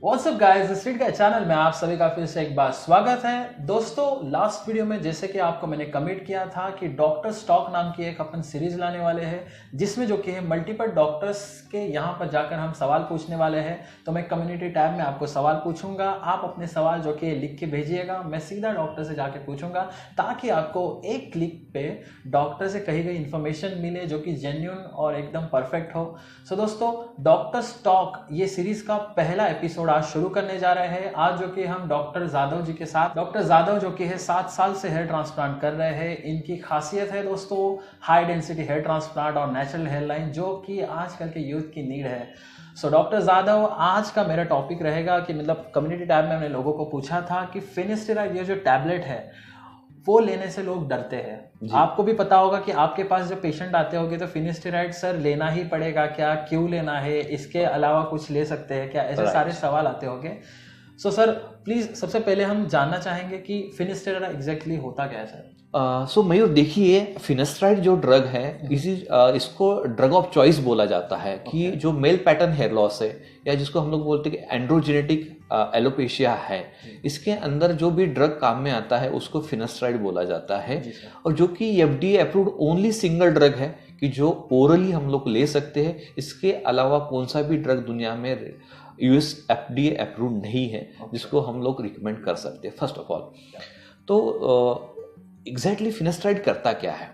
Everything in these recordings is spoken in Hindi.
व्हाट्सअप गाइस, स्ट्रीट का चैनल में आप सभी का फिर से एक बार स्वागत है। दोस्तों, लास्ट वीडियो में जैसे कि आपको मैंने कमिट किया था कि डॉक्टर स्टॉक नाम की एक अपन सीरीज लाने वाले हैं, जिसमें जो कि है मल्टीपल डॉक्टर्स के यहाँ पर जाकर हम सवाल पूछने वाले हैं। तो मैं कम्युनिटी टैब में आपको सवाल पूछूंगा, आप अपने सवाल जो कि लिख के भेजिएगा, मैं सीधा डॉक्टर से जाके पूछूंगा, ताकि आपको एक क्लिक पे डॉक्टर से कही गई इन्फॉर्मेशन मिले जो कि जेन्युइन और एकदम परफेक्ट हो। सो दोस्तों, डॉक्टर स्टॉक ये सीरीज का पहला एपिसोड आज शुरू करने जा रहे हैं। आज जो कि हम डॉक्टर जादव जी के साथ, डॉक्टर जादव जो कि है 7 साल से हेयर ट्रांसप्लांट कर रहे हैं। इनकी खासियत है दोस्तों हाई डेंसिटी हेयर ट्रांसप्लांट और नेचुरल हेयर लाइन, जो कि आजकल के यूथ की नीड है। सो डॉक्टर जादव, आज का मेरा टॉपिक रहेगा कि मतलब कम्युनिटी टैब में मैंने लोगों को पूछा था कि फिनिस्टेराइड ये जो टैबलेट है वो लेने से लोग डरते हैं। आपको भी पता होगा कि आपके पास जब पेशेंट आते होंगे तो फिनिस्टेराइड सर लेना ही पड़ेगा क्या, क्यों लेना है, इसके अलावा कुछ ले सकते हैं क्या, ऐसे सारे सवाल आते होंगे। सो सर प्लीज सबसे पहले हम जानना चाहेंगे कि फिनिस्टेराइड एग्जैक्टली होता क्या है सर। सो मयूर, देखिए, फिनेस्ट्राइड जो ड्रग है इसको ड्रग ऑफ चॉइस बोला जाता है कि जो मेल पैटर्न हेयर लॉस है, या जिसको हम लोग बोलते हैं कि एंड्रोजेनेटिक एलोपेशिया है, इसके अंदर जो भी ड्रग काम में आता है उसको फिनेस्ट्राइड बोला जाता है। और जो कि FDA approved only single drug है कि जो ओरली हम लोग ले सकते हैं। इसके अलावा कौन सा भी ड्रग दुनिया में US FDA अप्रूव्ड नहीं है जिसको हम लोग रिकमेंड कर सकते हैं। फर्स्ट ऑफ ऑल तो एग्जैक्टली फिनेस्ट्राइड करता क्या है,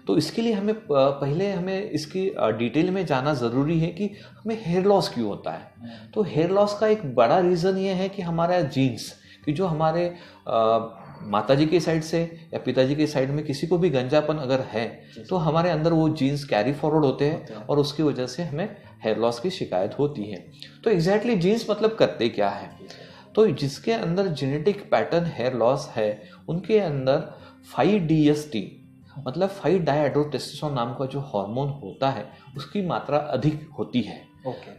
तो इसके लिए हमें पहले हमें इसकी डिटेल में जाना ज़रूरी है कि हमें हेयर लॉस क्यों होता है। तो हेयर लॉस का एक बड़ा रीज़न ये है कि हमारा जीन्स, कि जो हमारे माताजी के साइड से या पिताजी के साइड में किसी को भी गंजापन अगर है तो हमारे अंदर वो जीन्स कैरी फॉरवर्ड होते हैं और उसकी वजह से हमें हेयर लॉस की शिकायत होती है। तो एग्जैक्टली जीन्स मतलब करते क्या है, तो जिसके अंदर जेनेटिक पैटर्न हेयर लॉस है उनके अंदर 5-DST मतलब 5-डाइहाइड्रोटेस्टोस्टेरोन नाम का जो हार्मोन होता है उसकी मात्रा अधिक होती है।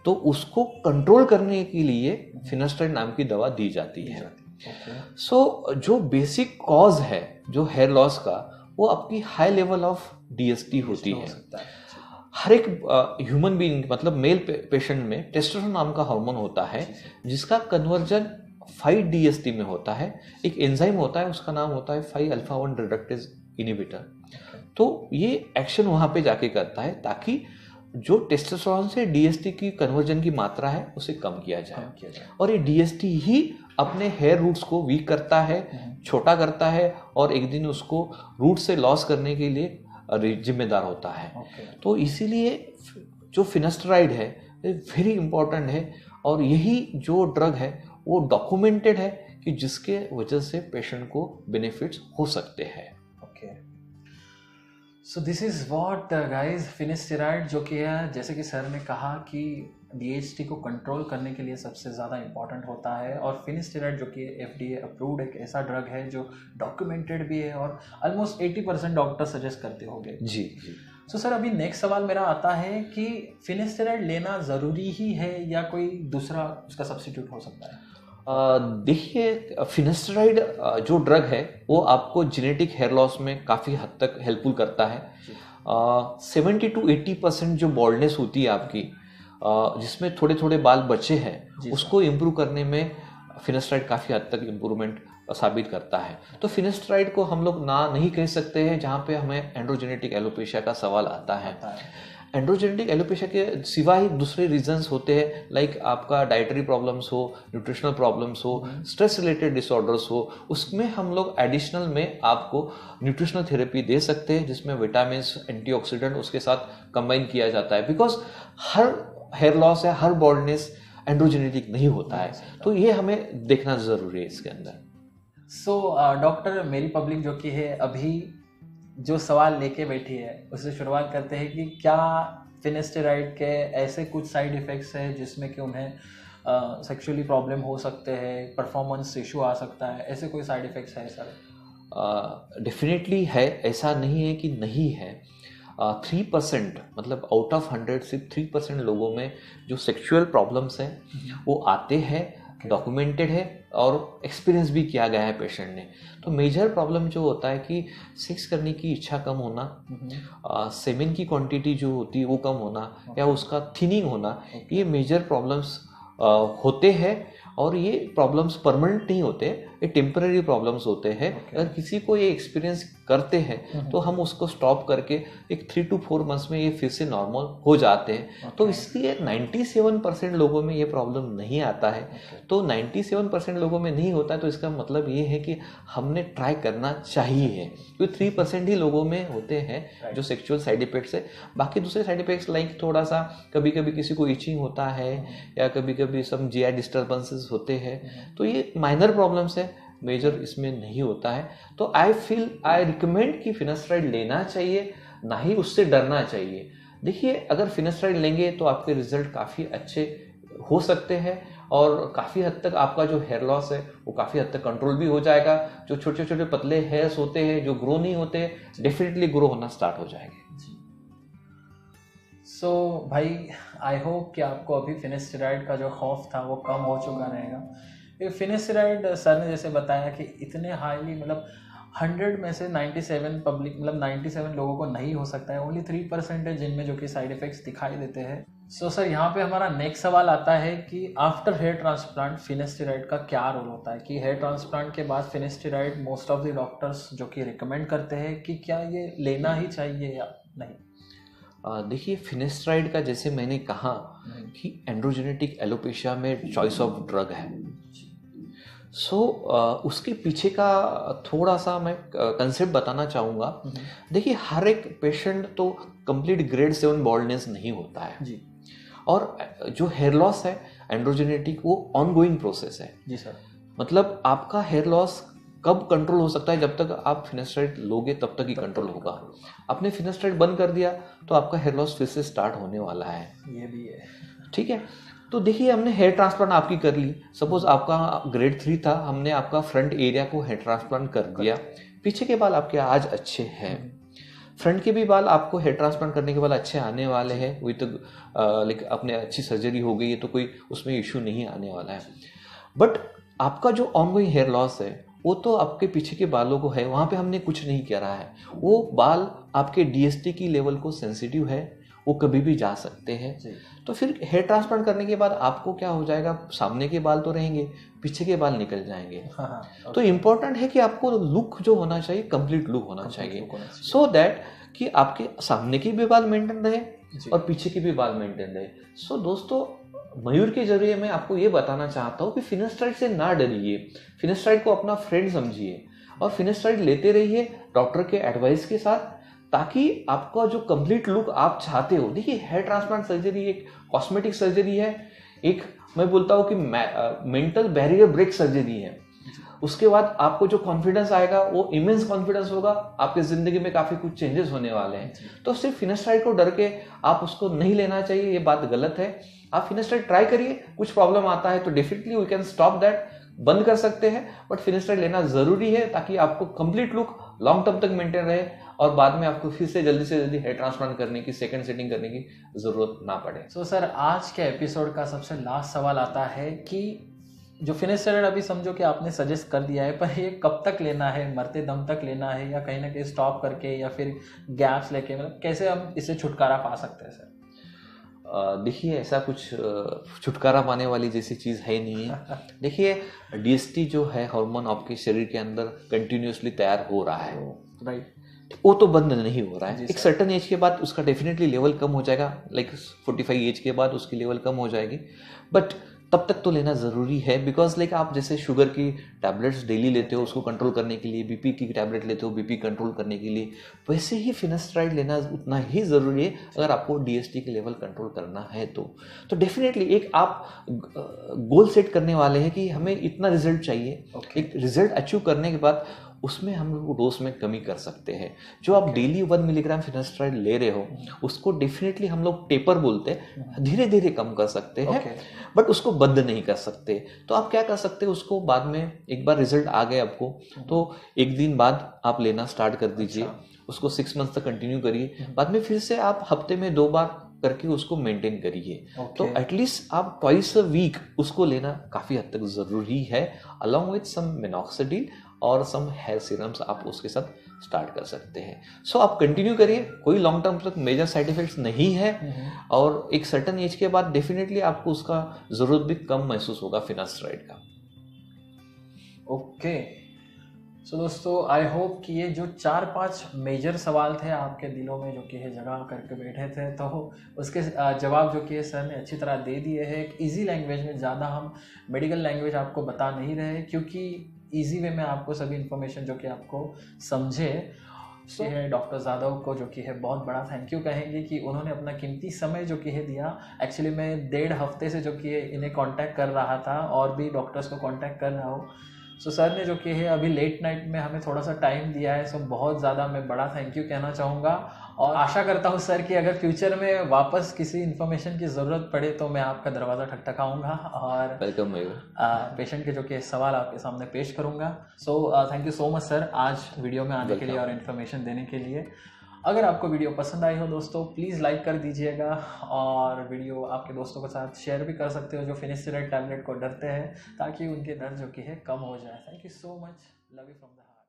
तो उसको कंट्रोल करने के लिए फिनेस्ट्राइड नाम की दवा दी जाती है। सो जो बेसिक कॉज है जो हेयर लॉस का, वो आपकी हाई लेवल ऑफ DST होती है। हर एक ह्यूमन बीइंग मतलब मेल पेशेंट में टेस्टोस्टेरोन नाम का हार्मोन होता है जिसका कन्वर्जन 5-DST में होता है। एक एंजाइम होता है, उसका नाम होता है 5-alpha-1 रिडक्टेज इनहिबिटर। तो ये एक्शन वहां पे जाके करता है ताकि जो टेस्टोस्टेरोन से DST की कन्वर्जन की मात्रा है उसे कम किया जाए। और ये DST ही अपने हेयर रूट्स को वीक करता है, छोटा करता है और एक दिन उसको रूट से लॉस करने के लिए जिम्मेदार होता है। तो इसीलिए जो फिनेस्ट्राइड है वेरी इंपॉर्टेंट है और यही जो ड्रग है वो डॉक्यूमेंटेड है कि जिसके वजह से पेशेंट को बेनिफिट्स हो सकते हैं। So this is what guys, finasteride जो कि है, जैसे कि सर ने कहा कि DHT को कंट्रोल करने के लिए सबसे ज़्यादा इंपॉर्टेंट होता है। और फिनिस्टेराइड जो कि FDA अप्रूव्ड एक ऐसा ड्रग है जो डॉक्यूमेंटेड भी है और ऑलमोस्ट 80% डॉक्टर सजेस्ट करते होंगे। जी। सो सर, अभी नेक्स्ट सवाल मेरा आता है कि फिनिस्टेराइड लेना ज़रूरी ही है या कोई दूसरा उसका सब्स्टिट्यूट हो सकता है? देखिए, फिनेस्ट्राइड जो ड्रग है वो आपको जेनेटिक हेयर लॉस में काफ़ी हद तक हेल्पफुल करता है। 70-80% जो बॉल्डनेस होती है आपकी, जिसमें थोड़े थोड़े बाल बचे हैं, उसको इम्प्रूव करने में फिनेस्ट्राइड काफ़ी हद तक इम्प्रूवमेंट साबित करता है। तो फिनेस्ट्राइड को हम लोग ना नहीं कह सकते हैं जहाँ पे हमें एंड्रोजेनेटिक एलोपेशिया का सवाल आता है। एंड्रोजेनेटिक एलोपेशिया के सिवाय दूसरे रीजंस होते हैं, लाइक आपका डाइटरी प्रॉब्लम्स हो, न्यूट्रिशनल प्रॉब्लम्स हो, स्ट्रेस रिलेटेड डिसऑर्डर्स हो, उसमें हम लोग एडिशनल में आपको न्यूट्रिशनल थेरेपी दे सकते हैं जिसमें विटामिन, एंटीऑक्सीडेंट उसके साथ कंबाइन किया जाता है। बिकॉज हर हेयर लॉस या हर बॉल्डनेस एंड्रोजेनेटिक नहीं होता है, तो ये हमें देखना जरूरी है इसके अंदर। सो डॉक्टर, मेरी पब्लिक जो कि है अभी जो सवाल लेके बैठी है उससे शुरुआत करते हैं कि क्या फिनेस्टेराइड के ऐसे कुछ साइड इफ़ेक्ट्स हैं जिसमें कि उन्हें सेक्सुअली प्रॉब्लम हो सकते हैं, परफॉर्मेंस इशू आ सकता है, ऐसे कोई साइड इफ़ेक्ट्स है सर? डेफिनेटली है, ऐसा नहीं है कि नहीं है। 3% मतलब आउट ऑफ 100 सिर्फ 3% लोगों में जो सेक्सुअल प्रॉब्लम्स हैं वो आते हैं, डॉक्यूमेंटेड है और एक्सपीरियंस भी किया गया है पेशेंट ने। तो मेजर प्रॉब्लम जो होता है कि सेक्स करने की इच्छा कम होना, सेमेन की क्वांटिटी जो होती है वो कम होना या उसका थिनिंग होना, ये मेजर प्रॉब्लम्स होते हैं और ये प्रॉब्लम्स परमानेंट नहीं होते, ये टेम्पररी प्रॉब्लम्स होते हैं। अगर किसी को ये एक्सपीरियंस करते हैं तो हम उसको स्टॉप करके एक 3 to 4 मंथ्स में ये फिर से नॉर्मल हो जाते हैं। तो इसलिए 97% लोगों में ये प्रॉब्लम नहीं आता है। तो 97% लोगों में नहीं होता है तो इसका मतलब ये है कि हमने ट्राई करना चाहिए, क्योंकि 3% ही लोगों में होते हैं जो सेक्सुअल साइड इफेक्ट्स है। बाकी दूसरे साइड इफेक्ट्स लाइक थोड़ा सा कभी कभी किसी को इचिंग होता है या कभी कभी सम जीआई डिस्टर्बेंसेस होते हैं, तो ये माइनर प्रॉब्लम्स है, मेजर इसमें नहीं होता है। तो आई रिकमेंड कि फिनास्ट्राइड लेना चाहिए, ना ही उससे डरना चाहिए। देखिए, अगर फिनास्ट्राइड लेंगे तो आपके रिजल्ट काफ़ी अच्छे हो सकते हैं और काफ़ी हद तक आपका जो हेयर लॉस है वो काफ़ी हद तक कंट्रोल भी हो जाएगा। जो छोटे छोटे पतले हेयर्स होते हैं जो ग्रो नहीं होते, डेफिनेटली ग्रो होना स्टार्ट हो जाएंगे। सो भाई, आई होप कि आपको अभी फिनास्टेराइड का जो खौफ था वो कम हो चुका रहेगा। फिनास्टेराइड सर ने जैसे बताया कि इतने हाईली मतलब 100 में से 97 पब्लिक मतलब 97 लोगों को नहीं हो सकता है, ओनली 3% है जिनमें जो कि साइड इफेक्ट्स दिखाई देते हैं। सो सर, यहाँ पे हमारा नेक्स्ट सवाल आता है कि आफ्टर हेयर ट्रांसप्लांट फिनास्टेराइड का क्या रोल होता है, कि हेयर ट्रांसप्लांट के बाद finasteride most of the doctors जो कि रिकमेंड करते हैं कि क्या ये लेना ही चाहिए या नहीं? देखिए, फिनास्ट्राइड का जैसे मैंने कहा कि एंड्रोजेनेटिक एलोपेशिया में चॉइस ऑफ ड्रग है। उसके पीछे का थोड़ा सा मैं कंसेप्ट बताना चाहूँगा। देखिए, हर एक पेशेंट तो कंप्लीट ग्रेड 7 बॉल्डनेस नहीं होता है जी, और जो हेयर लॉस है एंड्रोजेनेटिक वो ऑनगोइंग प्रोसेस है जी सर। मतलब आपका हेयर लॉस कब कंट्रोल हो सकता है? जब तक आप फिनास्ट्राइड लोगे तब तक ही कंट्रोल होगा। आपने फिनास्ट्राइड बंद कर दिया तो आपका हेयर लॉस फिर से स्टार्ट होने वाला है। ये भी है, ठीक है। तो देखिए, हमने हेयर ट्रांसप्लांट आपकी कर ली, सपोज आपका ग्रेड 3 था, हमने आपका फ्रंट एरिया को हेयर ट्रांसप्लांट कर दिया, पीछे के बाल आपके आज अच्छे हैं, फ्रंट के भी बाल आपको हेयर ट्रांसप्लांट करने के बाद अच्छे आने वाले हैं, वही तो लाइक अपने अच्छी सर्जरी हो गई है तो कोई उसमें इशू नहीं आने वाला है। बट आपका जो ऑनगोइंग हेयर लॉस है वो तो आपके पीछे के बालों को है, वहाँ पे हमने कुछ नहीं करा है। वो बाल आपके डीएसटी की लेवल को सेंसिटिव है, वो कभी भी जा सकते हैं। तो फिर हेयर ट्रांसप्लांट करने के बाद आपको क्या हो जाएगा, सामने के बाल तो रहेंगे, पीछे के बाल निकल जाएंगे। तो इम्पोर्टेंट है कि आपको लुक जो होना चाहिए कंप्लीट लुक होना चाहिए, सो दैट कि आपके सामने के भी बाल मेंटेन रहे और पीछे के भी बाल मेंटेन रहे। सो दोस्तों, मयूर के जरिए मैं आपको ये बताना चाहता हूँ कि फिनास्ट्राइड से ना डरिए, फिनास्ट्राइड को अपना फ्रेंड समझिए और फिनास्ट्राइड लेते रहिए डॉक्टर के एडवाइस के साथ, ताकि आपका जो कंप्लीट लुक आप चाहते हो। देखिए, हेयर ट्रांसप्लांट सर्जरी एक कॉस्मेटिक सर्जरी है, एक मैं बोलता हूँ कि मेंटल बैरियर ब्रेक सर्जरी है। उसके बाद आपको जो कॉन्फिडेंस आएगा वो इमेंस कॉन्फिडेंस होगा, आपके जिंदगी में काफी कुछ चेंजेस होने वाले हैं। तो सिर्फ फिनास्ट्राइड को डर के आप उसको नहीं लेना चाहिए, ये बात गलत है। आप फिनास्ट्राइड ट्राई करिए, कुछ प्रॉब्लम आता है तो definitely we can stop that, बंद कर सकते हैं, बट फिनास्ट्राइड लेना जरूरी है ताकि आपको कंप्लीट लुक लॉन्ग टर्म तक मेंटेन रहे और बाद में आपको फिर से जल्दी हेयर ट्रांसप्लांट करने की, सेकंड सेटिंग करने की जरूरत ना पड़े। सो सर, आज के एपिसोड का सबसे लास्ट सवाल आता है कि जो फिनास्ट्राइड अभी समझो कि आपने सजेस्ट कर दिया है, पर ये कब तक लेना है, मरते दम तक लेना है या कहीं ना कहीं स्टॉप करके या फिर गैप्स लेके, मतलब कैसे हम इससे छुटकारा पा सकते हैं सर? देखिए, ऐसा कुछ छुटकारा पाने वाली जैसी चीज़ है नहीं है। देखिए, डीएसटी जो है हार्मोन आपके शरीर के अंदर कंटिन्यूसली तैयार हो रहा है, राइट, वो तो बंद नहीं हो रहा है। एक सर्टन एज के बाद उसका डेफिनेटली लेवल कम हो जाएगा, लाइक 45 एज के बाद उसकी लेवल कम हो जाएगी, बट तब तक तो लेना ज़रूरी है। बिकॉज लाइक आप जैसे शुगर की टैबलेट्स डेली लेते हो उसको कंट्रोल करने के लिए, बीपी की टैबलेट लेते हो बीपी कंट्रोल करने के लिए, वैसे ही फिनास्ट्राइड लेना उतना ही ज़रूरी है अगर आपको डीएसटी के लेवल कंट्रोल करना है तो डेफिनेटली एक आप गोल सेट करने वाले हैं कि हमें इतना रिजल्ट चाहिए। एक रिजल्ट अचीव करने के बाद उसमें हम लोग डोज में कमी कर सकते हैं। जो आप डेली 1 मिलीग्राम फिनास्ट्राइड ले रहे हो उसको डेफिनेटली हम लोग टेपर बोलते हैं, धीरे धीरे कम कर सकते हैं, बट उसको बंद नहीं कर सकते। तो आप क्या कर सकते हैं, उसको बाद में एक बार रिजल्ट आ गए आपको तो 1 दिन बाद आप लेना स्टार्ट कर दीजिए, उसको 6 मंथ्स तक कंटिन्यू करिए, बाद में फिर से आप हफ्ते में 2 बार करके उसको मेंटेन करिए। तो एटलीस्ट आप ट्वाइस अ वीक उसको लेना काफ़ी हद तक ज़रूरी है, अलॉन्ग विथ सम मिनॉक्सिडिल और सम हेयर सीरम्स आप उसके साथ स्टार्ट कर सकते हैं। सो आप कंटिन्यू करिए, कोई लॉन्ग टर्म तक मेजर साइड इफेक्ट्स नहीं है, और एक सर्टेन एज के बाद डेफिनेटली आपको उसका ज़रूरत भी कम महसूस होगा फिनास्टेराइड का। ओके, सो दोस्तों आई होप कि ये जो 4-5 मेजर सवाल थे आपके दिलों में जो कि है जगह करके बैठे थे, तो उसके जवाब जो कि सर ने अच्छी तरह दे दिए हैं एक इजी लैंग्वेज में। ज़्यादा हम मेडिकल लैंग्वेज आपको बता नहीं रहे, क्योंकि इजी वे में आपको सभी इन्फॉर्मेशन जो कि आपको समझे। तो डॉक्टर जादव को जो कि है बहुत बड़ा थैंक यू कहेंगे कि उन्होंने अपना कीमती समय जो कि है दिया। एक्चुअली मैं 1.5 हफ्ते से जो कि है इन्हें कांटेक्ट कर रहा था और भी डॉक्टर्स को कांटेक्ट कर रहा हूँ। सो सर ने जो कि है अभी लेट नाइट में हमें थोड़ा सा टाइम दिया है, सो बहुत ज़्यादा मैं बड़ा थैंक यू कहना चाहूँगा। और आशा करता हूँ सर कि अगर फ्यूचर में वापस किसी इन्फॉर्मेशन की ज़रूरत पड़े तो मैं आपका दरवाज़ा ठकठकाऊँगा और वेलकम पेशेंट के जो कि सवाल आपके सामने पेश करूँगा। So thank you so much sir आज वीडियो में आने के लिए और इन्फॉर्मेशन देने के लिए। अगर आपको वीडियो पसंद आई हो दोस्तों, प्लीज़ लाइक कर दीजिएगा और वीडियो आपके दोस्तों के साथ शेयर भी कर सकते हो जो फिनिस्टेराइड टैबलेट को डरते हैं, ताकि उनके दर्द जो कि है कम हो जाए। Thank you so much, love you from the heart.